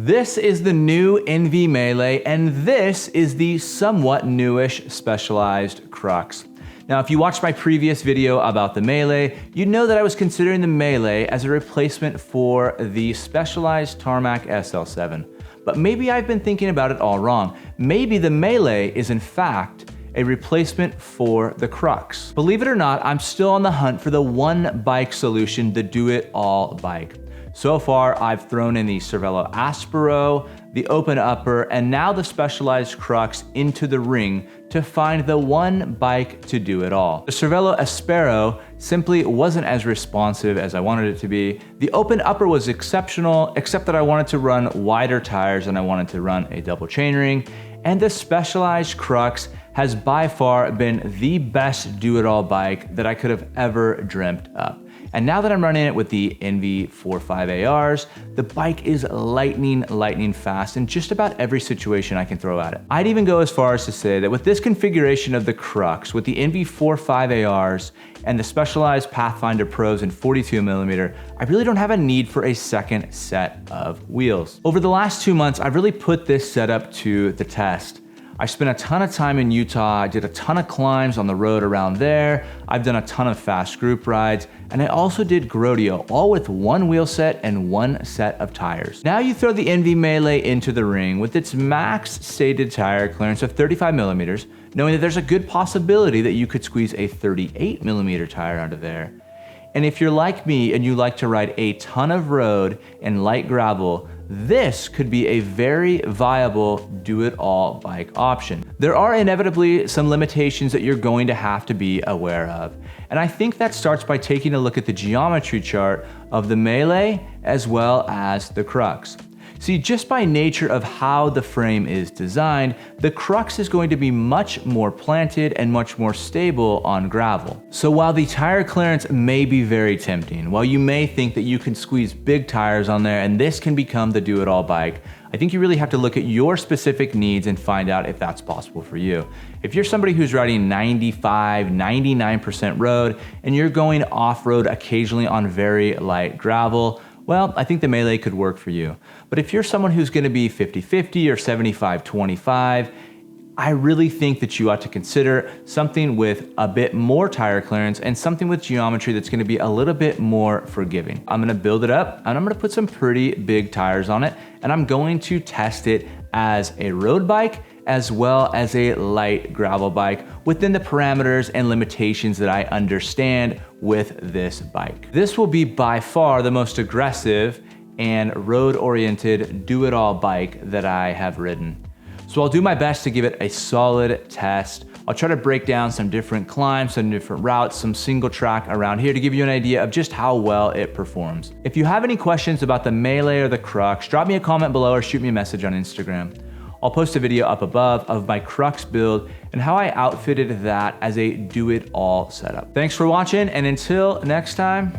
This is the new ENVE Melee, and this is the somewhat newish specialized Crux. Now, if you watched my previous video about the Melee, you'd know that I was considering the Melee as a replacement for the specialized Tarmac SL7. But maybe I've been thinking about it all wrong. Maybe the Melee is in fact a replacement for the Crux. Believe it or not, I'm still on the hunt for the one bike solution, the do-it-all bike. So far, I've thrown in the Cervelo Aspero, the open upper, and now the specialized Crux into the ring to find the one bike to do it all. The Cervelo Aspero simply wasn't as responsive as I wanted it to be. The open upper was exceptional, except that I wanted to run wider tires and I wanted to run a double chainring. And the specialized Crux has by far been the best do-it-all bike that I could have ever dreamt up. And now that I'm running it with the ENVE 4.5 ARs, the bike is lightning fast in just about every situation I can throw at it. I'd even go as far as to say that with this configuration of the Crux, with the ENVE 4.5 ARs and the specialized Pathfinder Pros in 42mm, I really don't have a need for a second set of wheels. Over the last 2 months, I've really put this setup to the test. I spent a ton of time in Utah, I did a ton of climbs on the road around there, I've done a ton of fast group rides, and I also did Grodio, all with one wheel set and one set of tires. Now you throw the ENVE Melee into the ring with its max stated tire clearance of 35mm, knowing that there's a good possibility that you could squeeze a 38mm tire out of there. And if you're like me and you like to ride a ton of road and light gravel, this could be a very viable do-it-all bike option. There are inevitably some limitations that you're going to have to be aware of. And I think that starts by taking a look at the geometry chart of the Melee as well as the Crux. See, just by nature of how the frame is designed, the Crux is going to be much more planted and much more stable on gravel. So while the tire clearance may be very tempting, while you may think that you can squeeze big tires on there and this can become the do-it-all bike, I think you really have to look at your specific needs and find out if that's possible for you. If you're somebody who's riding 95, 99% road and you're going off-road occasionally on very light gravel, well, I think the Melee could work for you. But if you're someone who's gonna be 50-50 or 75-25, I really think that you ought to consider something with a bit more tire clearance and something with geometry that's gonna be a little bit more forgiving. I'm gonna build it up and I'm gonna put some pretty big tires on it and I'm going to test it as a road bike as well as a light gravel bike within the parameters and limitations that I understand with this bike. This will be by far the most aggressive and road-oriented do-it-all bike that I have ridden. So I'll do my best to give it a solid test. I'll try to break down some different climbs, some different routes, some single track around here to give you an idea of just how well it performs. If you have any questions about the Melee or the Crux, drop me a comment below or shoot me a message on Instagram. I'll post a video up above of my Crux build and how I outfitted that as a do-it-all setup. Thanks for watching, and until next time,